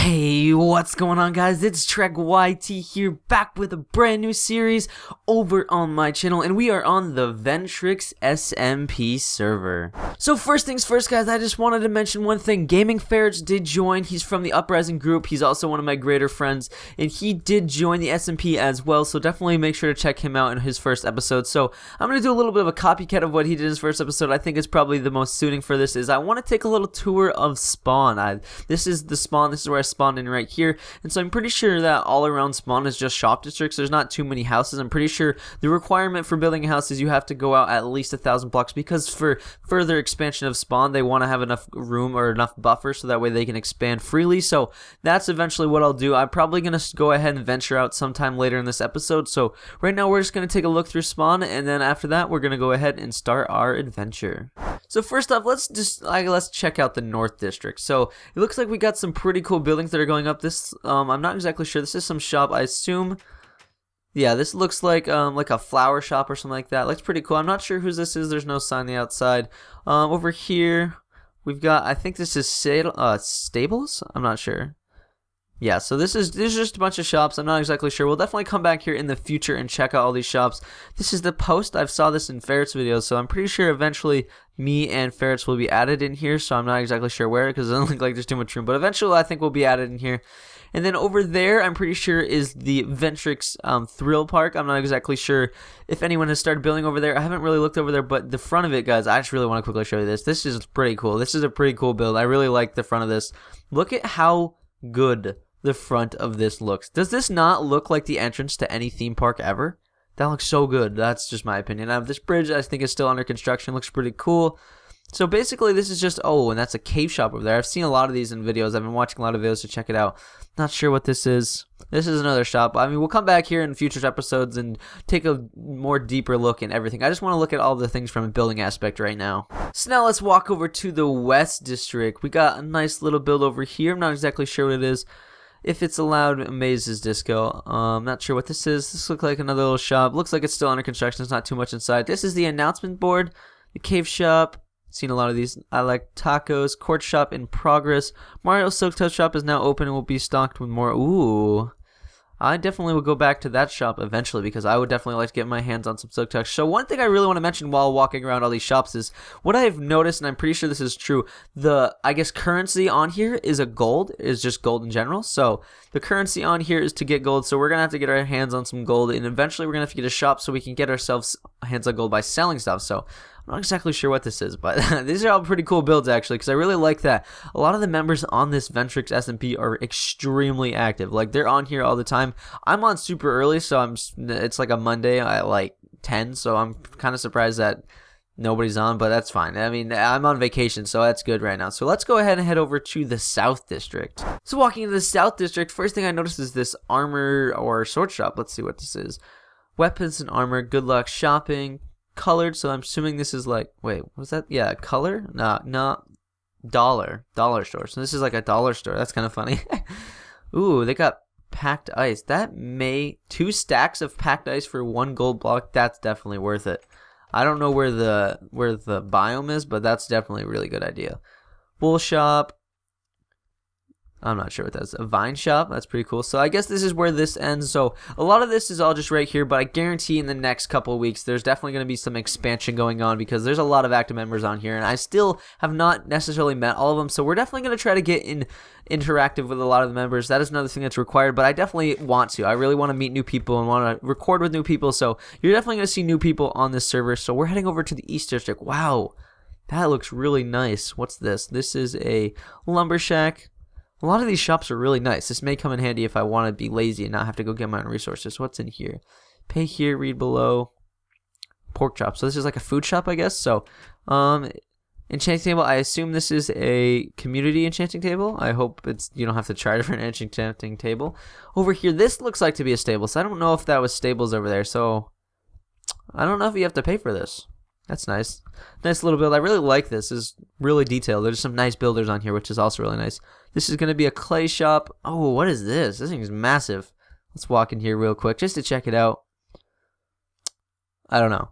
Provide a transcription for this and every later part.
Hey, what's going on, guys? It's Trek YT here, back with a brand new series over on my channel, and we are on the Ventrix SMP server. So first things first, guys, I just wanted to mention one thing. Gaming Ferrets did join. He's from the Uprising group. He's also one of my greater friends, and he did join the SMP as well, so definitely make sure to check him out in his first episode. So I'm going to do a little bit of a copycat of what he did in his first episode. I think it's probably the most suiting for this is I want to take a little tour of spawn. This is the spawn. This is where I spawned in right here, and so I'm pretty sure that all around spawn is just shop districts. There's not too many houses. I'm pretty sure the requirement for building a house is you have to go out at least 1,000 blocks, because for further expansion of spawn they want to have enough room or enough buffer so that way they can expand freely. So that's eventually what I'll do. I'm probably gonna go ahead and venture out sometime later in this episode. So right now we're just gonna take a look through spawn, and then after that we're gonna go ahead and start our adventure. So first off, let's check out the North District. So it looks like we got some pretty cool buildings that are going up. This I'm not exactly sure. This is some shop, I assume. Yeah, this looks like a flower shop or something like that. Looks pretty cool. I'm not sure whose this is. There's no sign on the outside. Over here we've got, I think this is stables. I'm not sure. Yeah, so this is just a bunch of shops. I'm not exactly sure. We'll definitely come back here in the future and check out all these shops. This is the post. I've saw this in Ferrets videos, so I'm pretty sure eventually me and Ferrets will be added in here. So I'm not exactly sure where, because it doesn't look like there's too much room. But eventually I think we'll be added in here. And then over there, I'm pretty sure is the Ventrix Thrill Park. I'm not exactly sure if anyone has started building over there. I haven't really looked over there, but the front of it, guys, I just really want to quickly show you this. This is pretty cool. This is a pretty cool build. I really like the front of this. Look at how good the front of this looks. Does this not look like the entrance to any theme park ever? That looks so good. That's just my opinion. This bridge, I think, is still under construction. Looks pretty cool. So basically this is just, oh, and that's a cave shop over there. I've seen a lot of these in videos. I've been watching a lot of videos to check it out. Not sure what this is. This is another shop. I mean, we'll come back here in future episodes and take a more deeper look in everything. I just want to look at all the things from a building aspect right now. So now let's walk over to the West District. We got a nice little build over here. I'm not exactly sure what it is. If it's allowed, Mazes Disco. Not sure what this is. This looks like another little shop. Looks like it's still under construction. There's not too much inside. This is the announcement board. The cave shop. Seen a lot of these. I like tacos. Court shop in progress. Mario Silk Touch shop is now open and will be stocked with more. Ooh. I definitely will go back to that shop eventually, because I would definitely like to get my hands on some Silk Touch. So one thing I really want to mention while walking around all these shops is what I've noticed, and I'm pretty sure this is true, the, I guess, currency on here is just gold in general. So the currency on here is to get gold, so we're going to have to get our hands on some gold, and eventually we're going to have to get a shop so we can get ourselves hands on gold by selling stuff. So I'm not exactly sure what this is, but these are all pretty cool builds, actually, because I really like that. A lot of the members on this Ventrix SMP are extremely active. Like, they're on here all the time. I'm on super early, so it's like a Monday at like 10, so I'm kind of surprised that nobody's on, but that's fine. I mean, I'm on vacation, so that's good right now. So let's go ahead and head over to the South District. So walking into the South District, first thing I noticed is this armor or sword shop. Let's see what this is. Weapons and armor, good luck shopping. Colored, so I'm assuming this is like, wait, was that? Yeah, color? No, dollar store. So this is like a dollar store. That's kind of funny. Ooh, they got packed ice. That may 2 stacks of packed ice for 1 gold block. That's definitely worth it. I don't know where the biome is, but that's definitely a really good idea. Wool shop. I'm not sure what that is. A vine shop. That's pretty cool. So I guess this is where this ends. So a lot of this is all just right here, but I guarantee in the next couple of weeks there's definitely going to be some expansion going on, because there's a lot of active members on here, and I still have not necessarily met all of them. So we're definitely going to try to get interactive with a lot of the members. That is another thing that's required, but I definitely want to. I really want to meet new people and want to record with new people. So you're definitely going to see new people on this server. So we're heading over to the East District. Wow, that looks really nice. What's this? This is a lumber shack. A lot of these shops are really nice. This may come in handy if I want to be lazy and not have to go get my own resources. What's in here? Pay here, read below. Pork chop. So this is like a food shop, I guess. So, enchanting table. I assume this is a community enchanting table. I hope you don't have to charge for an enchanting table. Over here, this looks like to be a stable. So I don't know if that was stables over there. So I don't know if you have to pay for this. That's nice. Nice little build. I really like this. It's really detailed. There's some nice builders on here, which is also really nice. This is going to be a clay shop. Oh, what is this? This thing is massive. Let's walk in here real quick just to check it out. I don't know.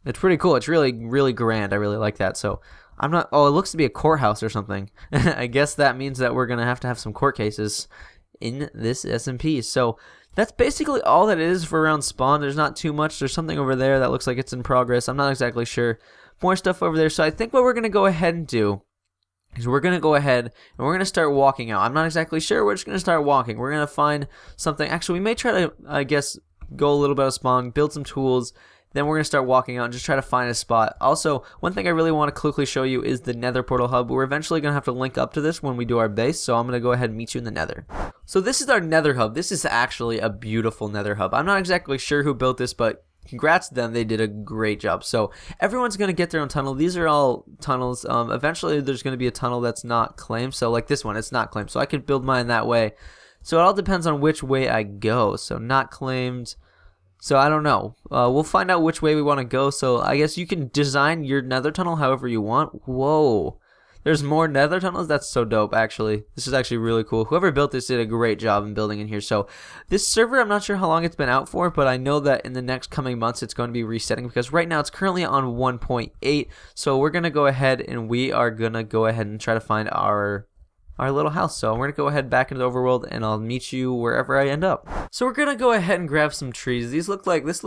It's pretty cool. It's really, really grand. I really like that. So I'm not. Oh, it looks to be a courthouse or something. I guess that means that we're gonna have to have some court cases in this SMP. So that's basically all that it is for around spawn. There's not too much. There's something over there that looks like it's in progress. I'm not exactly sure. More stuff over there. So I think what we're gonna go ahead and do is we're gonna go ahead and we're gonna start walking out. I'm not exactly sure. We're just gonna start walking. We're gonna find something. Actually, we may try to, I guess, go a little bit of spawn, build some tools. Then we're going to start walking out and just try to find a spot. Also, one thing I really want to quickly show you is the nether portal hub. We're eventually going to have to link up to this when we do our base, so I'm going to go ahead and meet you in the nether. So this is our nether hub. This is actually a beautiful nether hub. I'm not exactly sure who built this, but congrats to them. They did a great job. So everyone's going to get their own tunnel. These are all tunnels. Eventually, there's going to be a tunnel that's not claimed. So like this one, it's not claimed. So I could build mine that way. So it all depends on which way I go. So not claimed. So I don't know. We'll find out which way we want to go. So I guess you can design your nether tunnel however you want. Whoa. There's more nether tunnels? That's so dope, actually. This is actually really cool. Whoever built this did a great job in building in here. So this server, I'm not sure how long it's been out for, but I know that in the next coming months it's going to be resetting because right now it's currently on 1.8. So we're going to go ahead and we are going to go ahead and try to find our little house. So we're gonna go ahead back into the overworld and I'll meet you wherever I end up. So we're gonna go ahead and grab some trees. This looks like this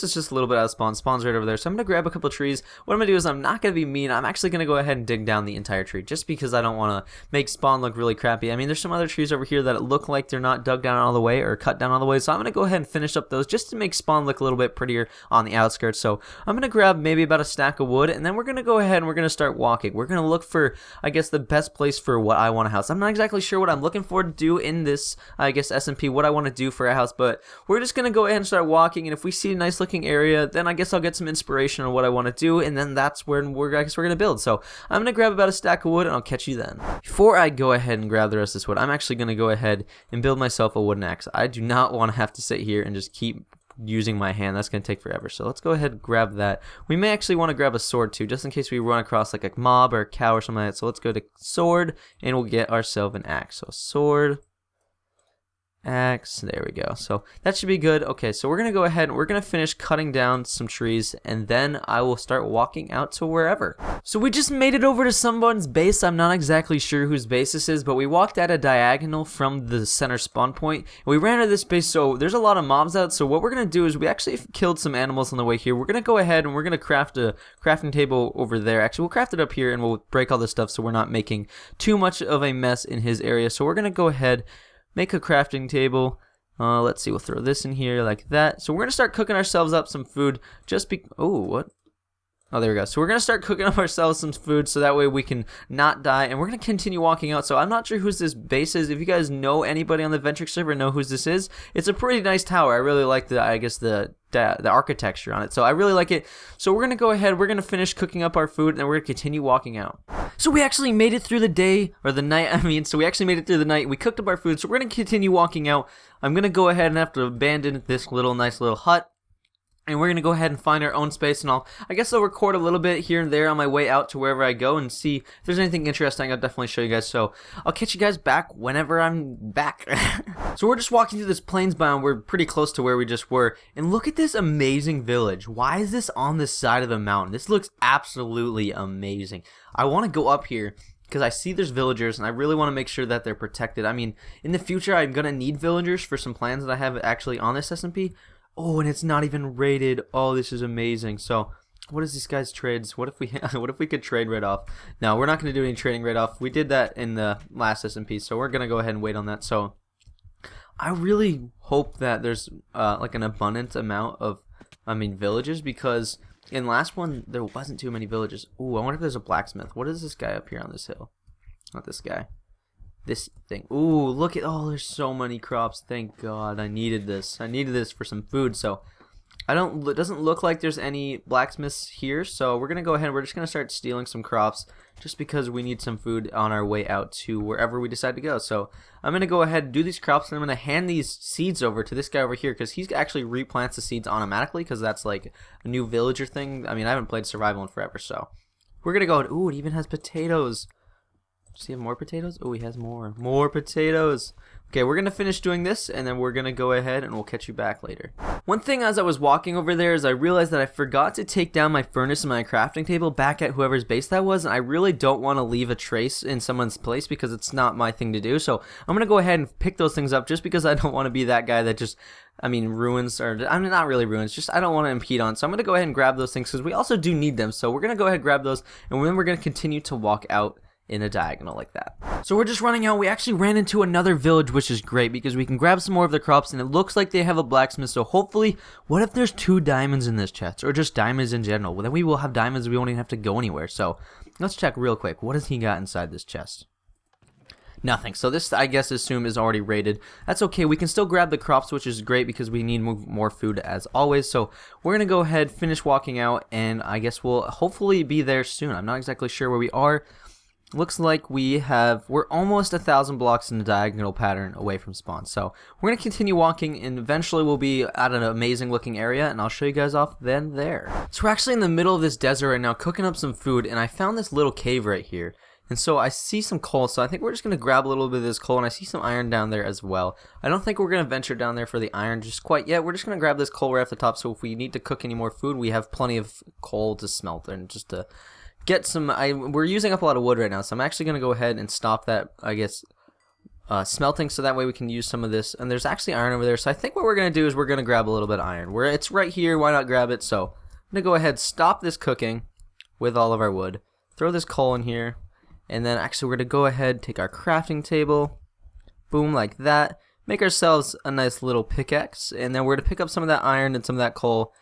is just a little bit out of spawn. Spawn's right over there. So I'm gonna grab a couple trees. What I'm gonna do is I'm not gonna be mean. I'm actually gonna go ahead and dig down the entire tree just because I don't wanna make spawn look really crappy. I mean, there's some other trees over here that look like they're not dug down all the way or cut down all the way. So I'm gonna go ahead and finish up those just to make spawn look a little bit prettier on the outskirts. So I'm gonna grab maybe about a stack of wood and then we're gonna go ahead and we're gonna start walking. We're gonna look for, I guess, the best place for what I want a house. I'm not exactly sure what I'm looking for to do in this, I guess, SMP, what I want to do for a house, but we're just gonna go ahead and start walking, and if we see a nice looking area, then I guess I'll get some inspiration on what I want to do, and then that's when I guess we're gonna build. So I'm gonna grab about a stack of wood and I'll catch you then. Before I go ahead and grab the rest of this wood, I'm actually gonna go ahead and build myself a wooden axe. I do not want to have to sit here and just keep using my hand. That's gonna take forever, so let's go ahead and grab that. We may actually want to grab a sword too, just in case we run across like a mob or a cow or something like that. So let's go to sword and we'll get ourselves an axe. So sword, axe, there we go. So that should be good. Okay, so we're gonna go ahead and we're gonna finish cutting down some trees and then I will start walking out to wherever. So we just made it over to someone's base. I'm not exactly sure whose base this is, but we walked at a diagonal from the center spawn point and we ran to this base. So there's a lot of mobs out, so what we're gonna do is we actually killed some animals on the way here. We're gonna go ahead and we're gonna craft a crafting table over there. Actually, we'll craft it up here and we'll break all this stuff so we're not making too much of a mess in his area. So we're gonna go ahead, make a crafting table. Let's see, we'll throw this in here like that. So we're gonna start cooking ourselves up some food. Oh, what? Oh, there we go. So we're gonna start cooking up ourselves some food so that way we can not die, and we're gonna continue walking out. So I'm not sure whose this base is. If you guys know anybody on the Ventrix server know whose this is, it's a pretty nice tower. I really like the, I guess, the architecture on it, so I really like it. So we're gonna go ahead, we're gonna finish cooking up our food and then we're gonna continue walking out. So we actually made it through the day, or the night, I mean, so we actually made it through the night. We cooked up our food, so we're gonna continue walking out. I'm gonna go ahead and have to abandon this nice little hut, and we're gonna go ahead and find our own space, and I guess I'll record a little bit here and there on my way out to wherever I go and see if there's anything interesting. I'll definitely show you guys, so I'll catch you guys back whenever I'm back. So we're just walking through this plains biome. We're pretty close to where we just were, and look at this amazing village. Why is this on the side of the mountain? This looks absolutely amazing. I want to go up here because I see there's villagers and I really want to make sure that they're protected. I mean, in the future I'm gonna need villagers for some plans that I have actually on this SMP. Oh, and it's not even rated. Oh, this is amazing. So what is this guy's trades? What if we could trade right off? No, we're not going to do any trading right off. We did that in the last SMP, so we're going to go ahead and wait on that. So I really hope that there's like an abundant amount of, villages, because in last one there wasn't too many villages. Ooh, I wonder if there's a blacksmith. What is this guy up here on this hill? Not this guy. This thing. Ooh, look at, oh, there's so many crops. Thank God. I needed this. I needed this for some food. So it doesn't look like there's any blacksmiths here, so we're gonna go ahead, we're just gonna start stealing some crops just because we need some food on our way out to wherever we decide to go. So I'm gonna go ahead and do these crops, and I'm gonna hand these seeds over to this guy over here because he's actually replants the seeds automatically, because that's like a new villager thing. I mean, I haven't played survival in forever, so we're gonna go. Ooh, it even has potatoes. Does he have more potatoes? Oh, he has more potatoes. Okay, we're gonna finish doing this, and then we're gonna go ahead and we'll catch you back later. One thing as I was walking over there is I realized that I forgot to take down my furnace and my crafting table back at whoever's base that was, and I really don't want to leave a trace in someone's place because it's not my thing to do. So I'm gonna go ahead and pick those things up just because I don't want to be that guy that just, ruins, or I mean, not really ruins, just I don't want to impede on. So I'm gonna go ahead and grab those things because we also do need them. So we're gonna go ahead and grab those, and then we're gonna continue to walk out in a diagonal like that. So we're just running out. We actually ran into another village, which is great because we can grab some more of the crops, and it looks like they have a blacksmith. So hopefully, what if there's 2 diamonds in this chest, or just diamonds in general? Well, then we will have diamonds. We won't even have to go anywhere. So let's check real quick. What has he got inside this chest? Nothing. So this, I guess, assume is already raided. That's okay. We can still grab the crops, which is great because we need more food as always. So we're going to go ahead, finish walking out, and I guess we'll hopefully be there soon. I'm not exactly sure where we are. Looks like we're almost 1,000 blocks in the diagonal pattern away from spawn. So we're going to continue walking, and eventually we'll be at an amazing looking area, and I'll show you guys off then there. So we're actually in the middle of this desert right now, cooking up some food, and I found this little cave right here. And so I see some coal, so I think we're just going to grab a little bit of this coal, and I see some iron down there as well. I don't think we're going to venture down there for the iron just quite yet. We're just going to grab this coal right off the top, so if we need to cook any more food, we have plenty of coal to smelt and just to get some. We're using up a lot of wood right now, so I'm actually going to go ahead and stop that, I guess, smelting, so that way we can use some of this. And there's actually iron over there, so I think what we're going to do is we're going to grab a little bit of iron. It's right here, why not grab it? So I'm going to go ahead, stop this cooking with all of our wood, throw this coal in here, and then actually we're going to go ahead, take our crafting table, boom, like that, make ourselves a nice little pickaxe, and then we're going to pick up some of that iron and some of that coal.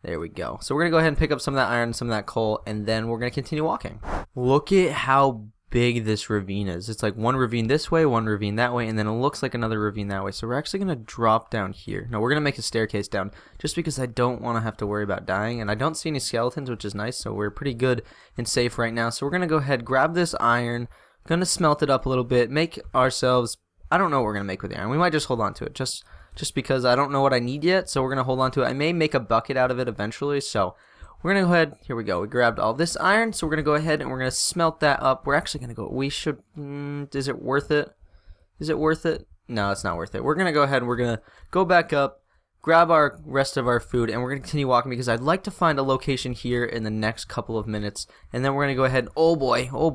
There we go. So we're going to go ahead and pick up some of that iron and some of that coal, and then we're going to continue walking. Look at how big this ravine is. It's like one ravine this way, one ravine that way, and then it looks like another ravine that way. So we're actually going to drop down here. No, we're going to make a staircase down just because I don't want to have to worry about dying, and I don't see any skeletons, which is nice, so we're pretty good and safe right now. So we're going to go ahead, grab this iron, going to smelt it up a little bit, make ourselves, I don't know what we're going to make with the iron. We might just hold on to it, just because I don't know what I need yet, so we're going to hold on to it. I may make a bucket out of it eventually, so we're going to go ahead. Here we go. We grabbed all this iron, so we're going to go ahead and we're going to smelt that up. We're actually going to go, we should, is it worth it? Is it worth it? No, it's not worth it. We're going to go ahead and we're going to go back up, grab our rest of our food, and we're going to continue walking because I'd like to find a location here in the next couple of minutes, and then we're going to go ahead, oh boy, oh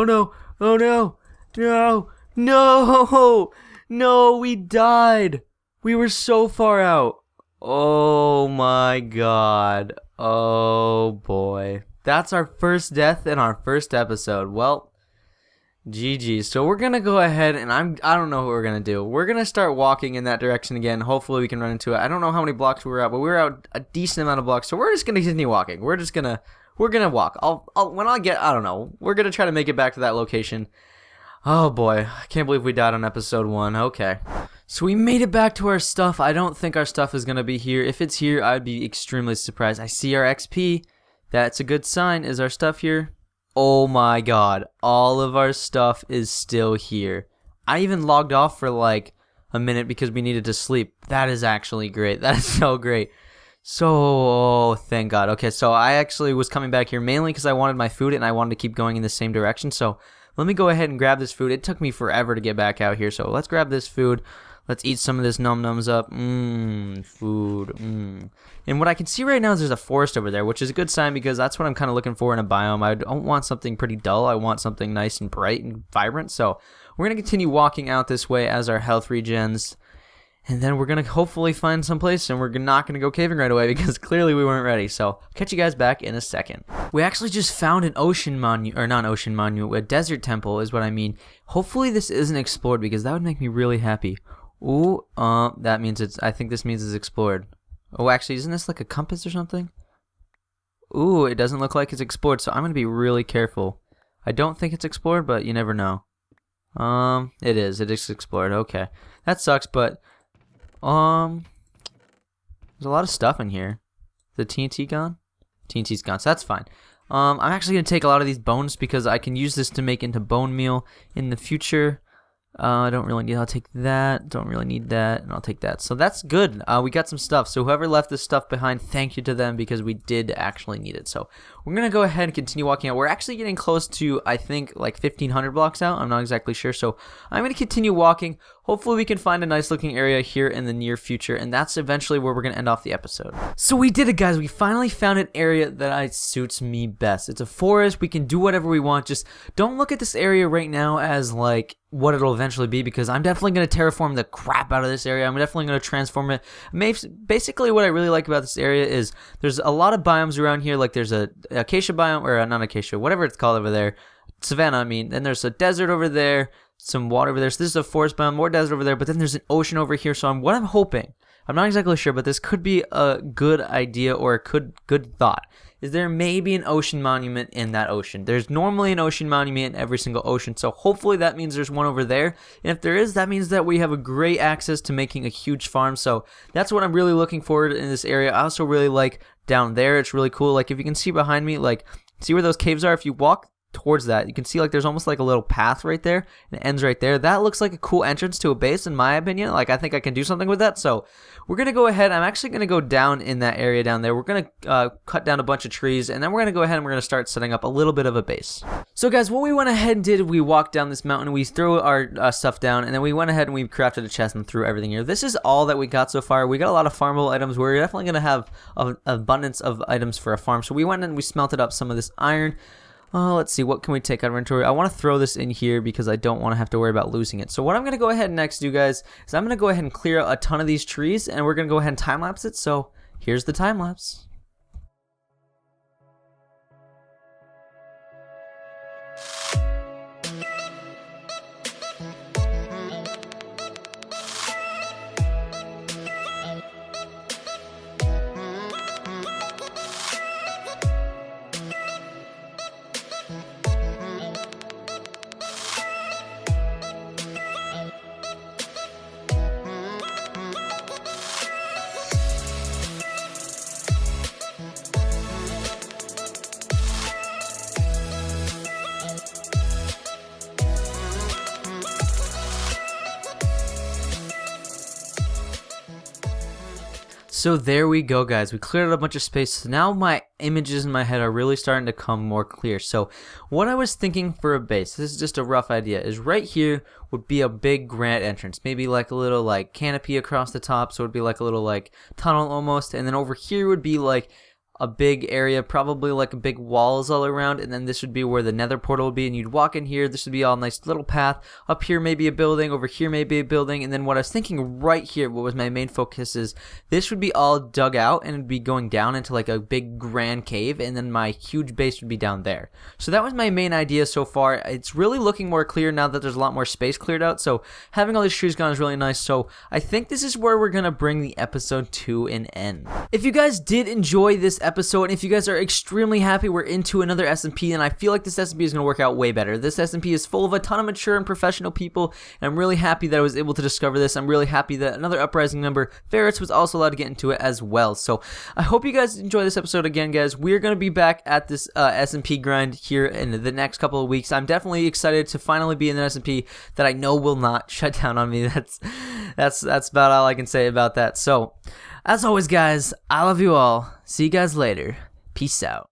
no, oh no, no, no, no, we died. We were so far out. Oh my god. Oh boy. That's our first death in our first episode. Well, GG. So we're gonna go ahead and I don't know what we're gonna do. We're gonna start walking in that direction again. Hopefully we can run into it. I don't know how many blocks we were out, but we were out a decent amount of blocks. So we're just gonna continue walking. We're gonna walk. I don't know. We're gonna try to make it back to that location. Oh boy, I can't believe we died on episode 1. Okay. So we made it back to our stuff. I don't think our stuff is going to be here. If it's here, I'd be extremely surprised. I see our XP. That's a good sign. Is our stuff here? Oh my god. All of our stuff is still here. I even logged off for like a minute because we needed to sleep. That is actually great. That is so great. So, thank god. Okay, so I actually was coming back here mainly because I wanted my food and I wanted to keep going in the same direction. So let me go ahead and grab this food. It took me forever to get back out here. So let's grab this food. Let's eat some of this num-nums up. Food. And what I can see right now is there's a forest over there, which is a good sign because that's what I'm kind of looking for in a biome. I don't want something pretty dull. I want something nice and bright and vibrant. So we're going to continue walking out this way as our health regens. And then we're going to hopefully find some place, and we're not going to go caving right away because clearly we weren't ready. So catch you guys back in a second. We actually just found an ocean monument, or not an ocean monument, a desert temple is what I mean. Hopefully this isn't explored because that would make me really happy. Ooh, that means I think this means it's explored. Oh, actually, isn't this like a compass or something? Ooh, it doesn't look like it's explored, so I'm going to be really careful. I don't think it's explored, but you never know. It is explored, okay. That sucks, but, there's a lot of stuff in here. The TNT gone? TNT's gone, so that's fine. I'm actually going to take a lot of these bones because I can use this to make into bone meal in the future. I don't really need, I'll take that, don't really need that, and I'll take that. So that's good. We got some stuff. So whoever left this stuff behind, thank you to them because we did actually need it. So we're going to go ahead and continue walking out. We're actually getting close to, I think, like 1,500 blocks out. I'm not exactly sure. So I'm going to continue walking. hopefully we can find a nice looking area here in the near future, and that's eventually where we're going to end off the episode. So we did it, guys. We finally found an area that suits me best. It's a forest. We can do whatever we want. Just don't look at this area right now as like what it'll eventually be, because I'm definitely going to terraform the crap out of this area. I'm definitely going to transform it. Basically, what I really like about this area is there's a lot of biomes around here. Like there's a acacia biome, or not acacia, whatever it's called over there. Savanna, I mean. Then there's a desert over there, some water over there. So this is a forest biome, more desert over there. But then there's an ocean over here. So what I'm hoping, I'm not exactly sure, but this could be a good idea or a good thought, is there may be an ocean monument in that ocean. There's normally an ocean monument in every single ocean, so hopefully that means there's one over there. And if there is, that means that we have a great access to making a huge farm. So that's what I'm really looking forward in this area. I also really like down there. It's really cool. Like if you can see behind me, like see where those caves are? If you walk towards that, you can see like there's almost like a little path right there, and it ends right there. That looks like a cool entrance to a base, in my opinion. Like I think I can do something with that. So we're gonna go ahead. I'm actually gonna go down in that area down there. We're gonna cut down a bunch of trees, and then we're gonna go ahead and we're gonna start setting up a little bit of a base. So guys, what we went ahead and did, we walked down this mountain, we threw our stuff down, and then we went ahead and we crafted a chest and threw everything here. This is all that we got so far. We got a lot of farmable items. We're definitely gonna have an abundance of items for a farm. So we went and we smelted up some of this iron. Let's see, what can we take out of inventory? I want to throw this in here because I don't want to have to worry about losing it. So what I'm going to go ahead and next do, guys, is I'm going to go ahead and clear out a ton of these trees, and we're going to go ahead and time-lapse it. So here's the time-lapse. So there we go, guys. We cleared out a bunch of space. So now my images in my head are really starting to come more clear. So what I was thinking for a base, this is just a rough idea, is right here would be a big grand entrance. Maybe like a little like canopy across the top. So it would be like a little like tunnel almost. And then over here would be like a big area, probably like a big walls all around, and then this would be where the nether portal would be, and you'd walk in here. This would be all nice little path. Up here maybe a building, over here maybe a building, and then what I was thinking right here, what was my main focus, is this would be all dug out and it'd be going down into like a big grand cave, and then my huge base would be down there. So that was my main idea so far. It's really looking more clear now that there's a lot more space cleared out, so having all these trees gone is really nice. So I think this is where we're gonna bring the episode to an end. If you guys did enjoy this episode, and if you guys are extremely happy we're into another SMP, and I feel like this SMP is going to work out way better. This SMP is full of a ton of mature and professional people, and I'm really happy that I was able to discover this. I'm really happy that another Uprising member, Ventrix, was also allowed to get into it as well. So I hope you guys enjoy this episode. Again, guys, we're going to be back at this SMP grind here in the next couple of weeks. I'm definitely excited to finally be in an SMP that I know will not shut down on me. That's about all I can say about that. So as always, guys, I love you all. See you guys later. Peace out.